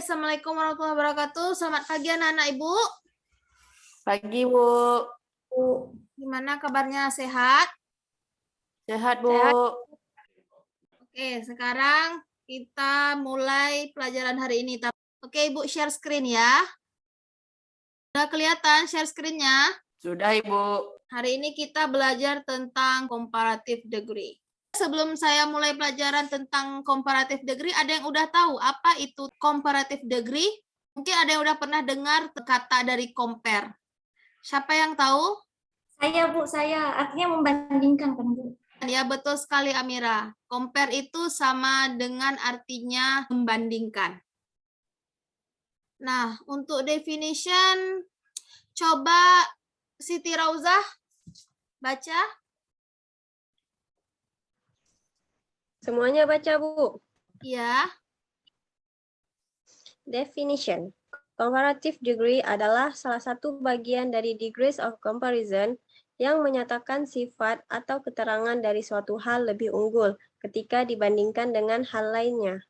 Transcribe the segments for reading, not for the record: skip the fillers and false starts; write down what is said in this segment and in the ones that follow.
Assalamualaikum warahmatullahi wabarakatuh. Selamat pagi anak-anak Ibu. Pagi, Bu. Gimana kabarnya? Sehat? Sehat, Bu. Sehat. Oke, sekarang kita mulai pelajaran hari ini. Oke, Ibu share screen ya. Sudah kelihatan share screen-nya? Sudah, Ibu. Hari ini kita belajar tentang comparative degree. Sebelum saya mulai pelajaran tentang comparative degree, ada yang udah tahu apa itu comparative degree? Mungkin ada yang udah pernah dengar kata dari compare. Siapa yang tahu? Saya, Bu, saya. Artinya membandingkan, kan, Bu? Ya, betul sekali, Amira. Compare itu sama dengan artinya membandingkan. Nah, untuk definition, coba Siti Rauzah baca. Semuanya baca, Bu. Ya. Definition. Comparative degree adalah salah satu bagian dari degrees of comparison yang menyatakan sifat atau keterangan dari suatu hal lebih unggul ketika dibandingkan dengan hal lainnya.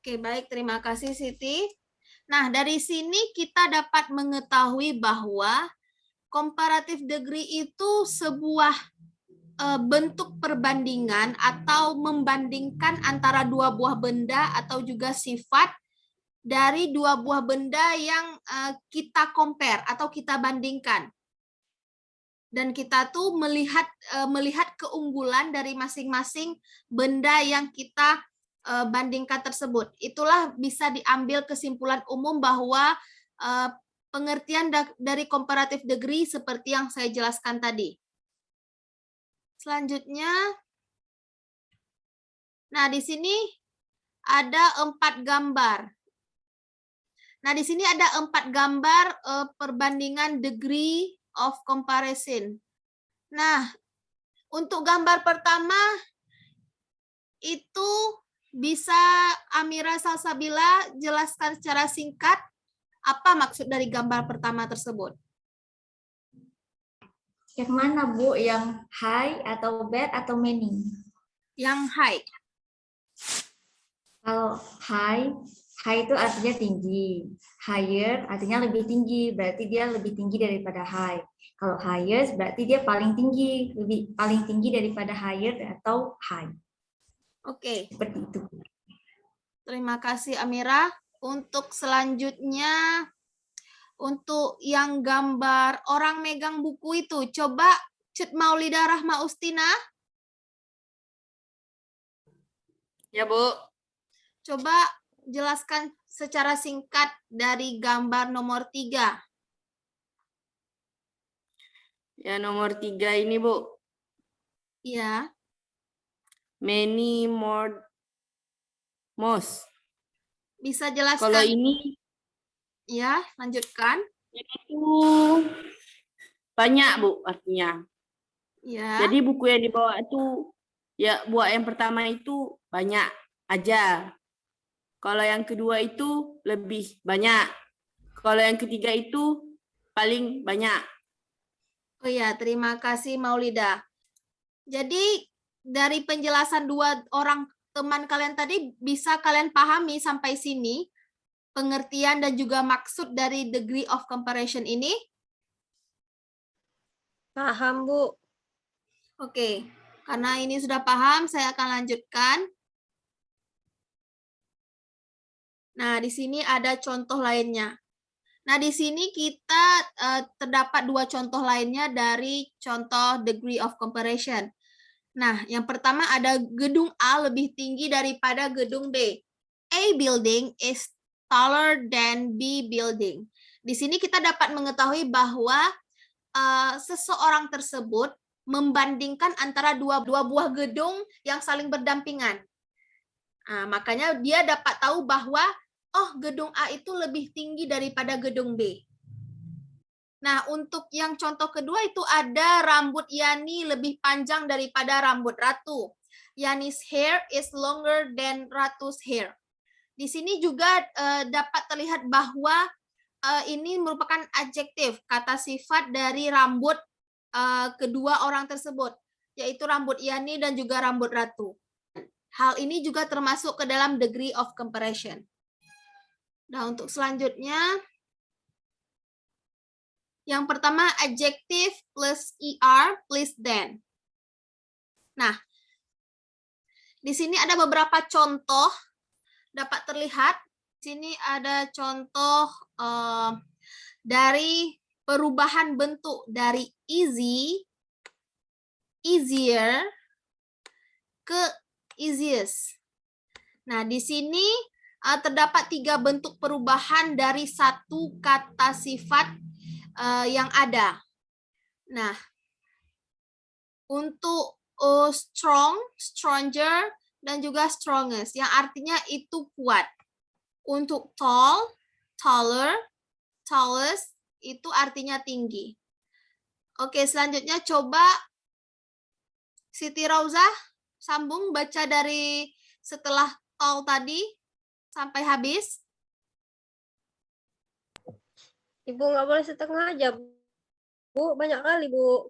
Oke, baik. Terima kasih, Siti. Nah, dari sini kita dapat mengetahui bahwa comparative degree itu sebuah bentuk perbandingan atau membandingkan antara dua buah benda atau juga sifat dari dua buah benda yang kita compare atau kita bandingkan. Dan kita tuh melihat keunggulan dari masing-masing benda yang kita bandingkan tersebut. Itulah bisa diambil kesimpulan umum bahwa pengertian dari comparative degree seperti yang saya jelaskan tadi. Selanjutnya, nah di sini ada 4 gambar. Nah di sini ada 4 gambar perbandingan degree of comparison. Nah, untuk gambar pertama itu bisa Amira Salsabila jelaskan secara singkat apa maksud dari gambar pertama tersebut. Yang mana, Bu? Yang high atau bad atau many? Yang high. Kalau high itu artinya tinggi. Higher artinya lebih tinggi, berarti dia lebih tinggi daripada high. Kalau highest berarti dia paling tinggi, paling tinggi daripada higher atau high. Oke. Seperti itu. Terima kasih Amira. Untuk selanjutnya, untuk yang gambar orang megang buku itu, coba Cut Maulida Rahma Ustina. Ya, Bu. Coba jelaskan secara singkat dari gambar nomor 3. Ya, nomor 3 ini, Bu. Ya. Many, more, most. Bisa jelaskan. Kalau ini, ya, lanjutkan. Itu banyak, Bu, artinya. Ya. Jadi buku yang dibawa itu, ya buat yang pertama itu banyak aja. Kalau yang kedua itu lebih banyak. Kalau yang ketiga itu paling banyak. Oh ya, terima kasih Maulida. Jadi dari penjelasan 2 orang teman kalian tadi, bisa kalian pahami sampai sini pengertian dan juga maksud dari degree of comparison ini? Paham, Bu. Oke, karena ini sudah paham, saya akan lanjutkan. Nah, di sini ada contoh lainnya. Nah, di sini kita terdapat 2 contoh lainnya dari contoh degree of comparison. Nah, yang pertama ada gedung A lebih tinggi daripada gedung B. A building is taller than B building. Di sini kita dapat mengetahui bahwa seseorang tersebut membandingkan antara dua buah gedung yang saling berdampingan. Nah, makanya dia dapat tahu bahwa oh, gedung A itu lebih tinggi daripada gedung B. Nah, untuk yang contoh kedua itu ada rambut Yani lebih panjang daripada rambut Ratu. Yani's hair is longer than Ratu's hair. Di sini juga dapat terlihat bahwa ini merupakan adjektif, kata sifat dari rambut kedua orang tersebut, yaitu rambut Yani dan juga rambut Ratu. Hal ini juga termasuk ke dalam degree of comparison. Nah, untuk selanjutnya, yang pertama adjective plus er plus than. Nah, di sini ada beberapa contoh dapat terlihat. Di sini ada contoh dari perubahan bentuk dari easy, easier ke easiest. Nah, di sini terdapat 3 bentuk perubahan dari satu kata sifat yang ada. Nah, untuk strong, stronger, dan juga strongest, yang artinya itu kuat. Untuk tall, taller, tallest, itu artinya tinggi. Oke, selanjutnya coba Siti Rauzah sambung baca dari setelah tall tadi sampai habis. Ibu nggak boleh setengah aja, Bu. Banyak kali, Bu.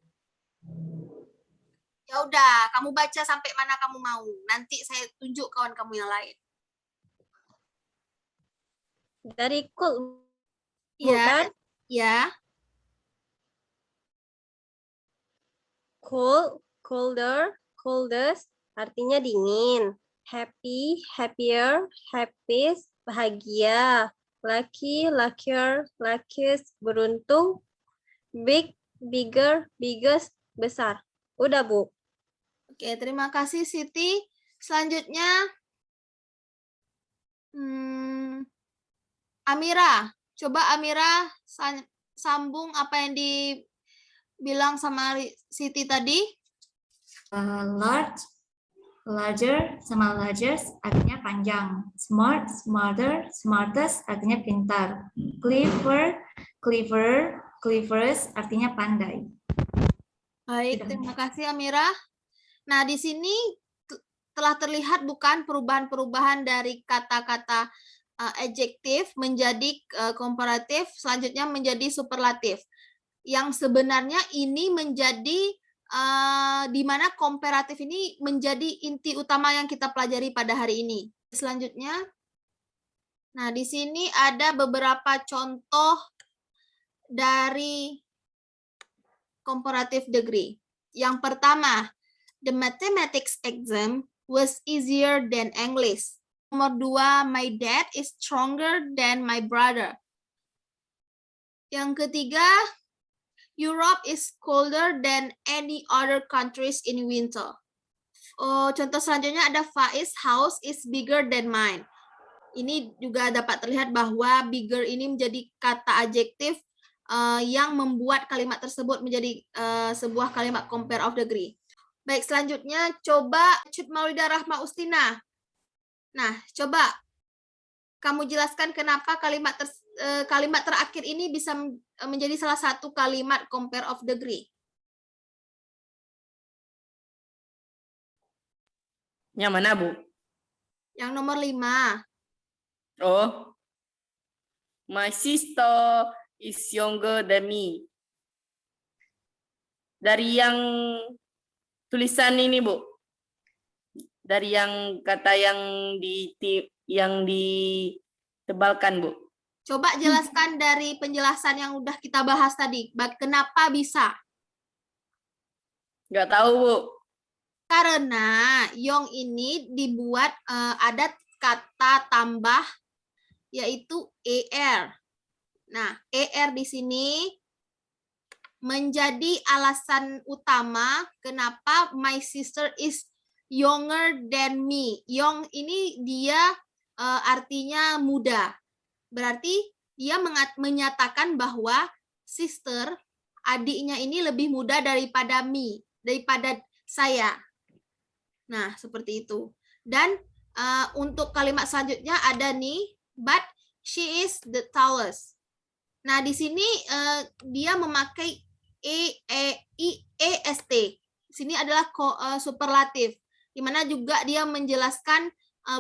Ya udah, kamu baca sampai mana kamu mau. Nanti saya tunjuk kawan kamu yang lain. Dari cool, Ya, bukan? ya. Cool, colder, coldest, artinya dingin. Happy, happier, happiest, bahagia. Lucky, luckier, luckiest, beruntung. Big, bigger, biggest, besar. Udah, Bu. Oke, terima kasih Siti. Selanjutnya, Amira. Coba Amira sambung apa yang dibilang sama Siti tadi. Large, larger, sama largest artinya panjang. Smart, smarter, smartest artinya pintar. Clever, clever, cleverest artinya pandai. Baik, terima kasih Amira. Nah, di sini telah terlihat bukan perubahan-perubahan dari kata-kata adjektif menjadi komparatif, selanjutnya menjadi superlatif. Yang sebenarnya ini menjadi di mana komparatif ini menjadi inti utama yang kita pelajari pada hari ini. Selanjutnya, nah di sini ada beberapa contoh dari comparative degree. Yang pertama, the mathematics exam was easier than English. Nomor 2, my dad is stronger than my brother. Yang ketiga, Europe is colder than any other countries in winter. Contoh selanjutnya ada Faiz house is bigger than mine. Ini juga dapat terlihat bahwa bigger ini menjadi kata adjektif yang membuat kalimat tersebut menjadi sebuah kalimat compare of degree. Baik, selanjutnya coba Cut Maulidah Rahma Ustina. Nah, coba kamu jelaskan kenapa kalimat terakhir ini bisa menjadi salah satu kalimat compare of degree. Yang mana, Bu? Yang nomor 5. Oh. My sister is younger than me. Dari yang tulisan ini, Bu. Dari yang kata yang ditebalkan, Bu. Coba jelaskan dari penjelasan yang udah kita bahas tadi. Kenapa bisa? Nggak tahu, Bu. Karena Yong ini dibuat ada kata tambah yaitu er. Nah, er di sini menjadi alasan utama kenapa my sister is younger than me. Young ini dia artinya muda. Berarti dia menyatakan bahwa sister, adiknya ini lebih muda daripada me, daripada saya. Nah, seperti itu. Dan untuk kalimat selanjutnya ada nih, but she is the tallest. Nah, di sini dia memakai est. Di sini adalah superlatif, di mana juga dia menjelaskan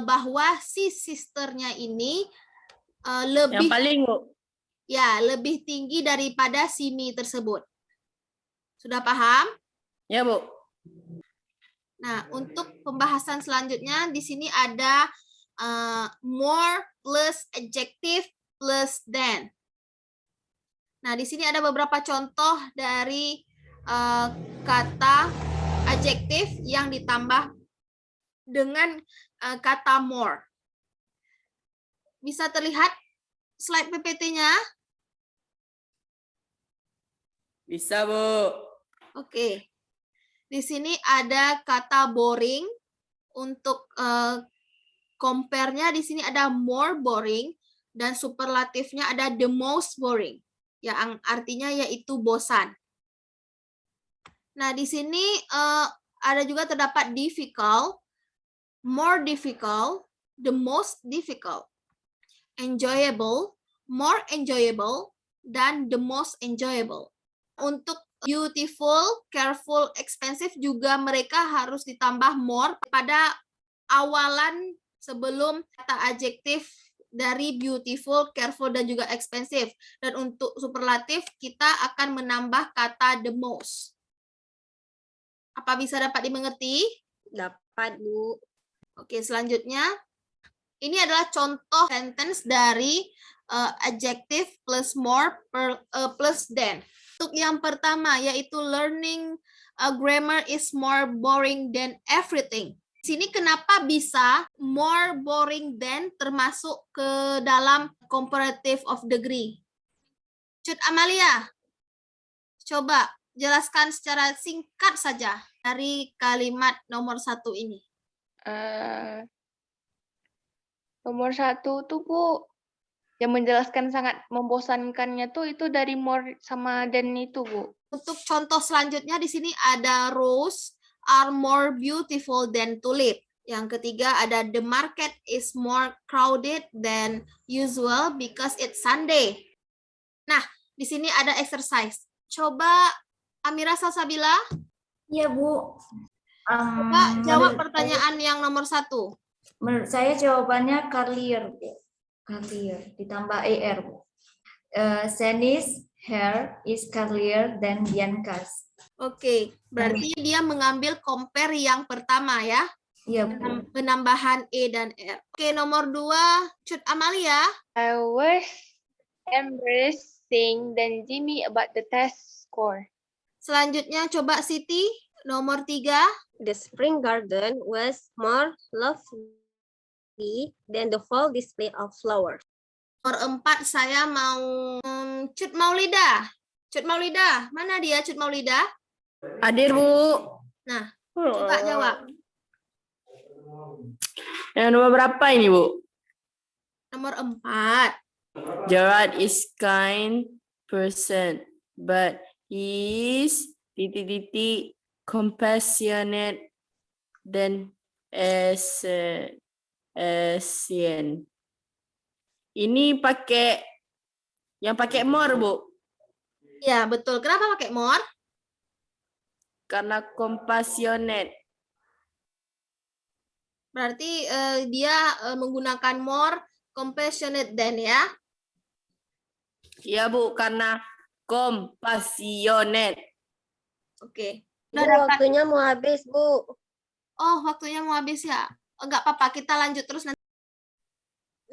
bahwa si sisternya ini lebih yang paling, Bu. Ya, lebih tinggi daripada si mi tersebut. Sudah paham? Ya, Bu. Nah, untuk pembahasan selanjutnya di sini ada more plus adjective plus than. Nah, di sini ada beberapa contoh dari kata adjektif yang ditambah dengan kata more. Bisa terlihat slide PPT-nya? Bisa, Bu. Oke. Di sini ada kata boring. Untuk compare-nya di sini ada more boring dan superlatifnya ada the most boring, yang artinya yaitu bosan. Nah, di sini ada juga terdapat difficult, more difficult, the most difficult, enjoyable, more enjoyable, dan the most enjoyable. Untuk beautiful, careful, expensive juga mereka harus ditambah more pada awalan sebelum kata adjektif dari beautiful, careful, dan juga expensive. Dan untuk superlatif kita akan menambah kata the most. Apa bisa dapat dimengerti? Dapat, Bu. Oke, selanjutnya. Ini adalah contoh sentence dari adjective plus more plus than. Untuk yang pertama yaitu learning grammar is more boring than everything. Di sini kenapa bisa more boring than termasuk ke dalam comparative of degree? Cut Amalia, coba jelaskan secara singkat saja dari kalimat nomor 1 ini. Nomor 1 tuh, Bu, yang menjelaskan sangat membosankannya tuh itu dari more sama than itu, Bu. Untuk contoh selanjutnya di sini ada rose are more beautiful than tulip. Yang ketiga ada the market is more crowded than usual because it's Sunday. Nah, di sini ada exercise. Coba Amira Salsabila. Iya, Bu. Coba jawab pertanyaan yang nomor 1. Menurut saya jawabannya clear, Bu. Clear ditambah er, Bu. Sandy's hair is curlier than Bianca's. Oke, berarti dia mengambil compare yang pertama ya. Iya, Bu. Penambahan e dan r. Oke, nomor 2, Cut Amalia. I was embarrassing than Jimmy about the test score. Selanjutnya coba Siti, nomor 3. The spring garden was more lovely than the fall display of flowers. Nomor 4 saya mau Cut Maulida. Cut Maulida, mana dia Cut Maulida? Hadir, Bu. Nah, coba jawab. Yang nomor berapa ini, Bu? Nomor 4. Gerard is kind person, but he is compassionate dan Asian. Ini pakai more, Bu. Ya, betul. Kenapa pakai more? Karena compassionate. Berarti dia menggunakan more compassionate than ya. Iya, Bu, karena compassionate. Oke. Bu, waktunya mau habis, Bu. Oh, waktunya mau habis ya. Enggak apa-apa, kita lanjut terus nanti.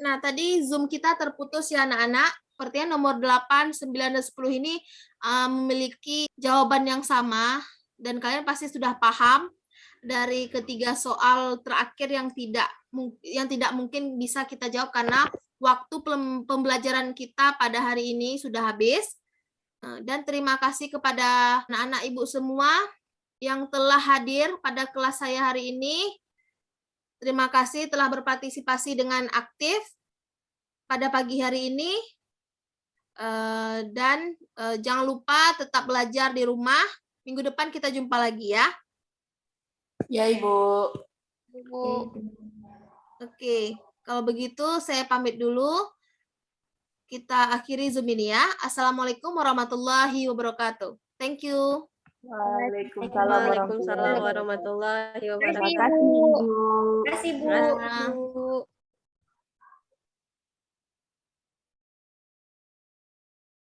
Nah, tadi Zoom kita terputus ya anak-anak. Sepertinya nomor 8, 9, dan 10 ini memiliki jawaban yang sama. Dan kalian pasti sudah paham dari ketiga soal terakhir yang tidak mungkin bisa kita jawab karena waktu pembelajaran kita pada hari ini sudah habis. Dan terima kasih kepada anak-anak ibu semua yang telah hadir pada kelas saya hari ini. Terima kasih telah berpartisipasi dengan aktif pada pagi hari ini. Dan jangan lupa tetap belajar di rumah. Minggu depan kita jumpa lagi ya. Ya, Ibu. Bu. Oke, kalau begitu saya pamit dulu. Kita akhiri Zoom ini ya. Assalamualaikum warahmatullahi wabarakatuh. Thank you. Waalaikumsalam warahmatullahi wabarakatuh. Terima kasih, Bu. Terima kasih, Bu. Terima kasih, Bu.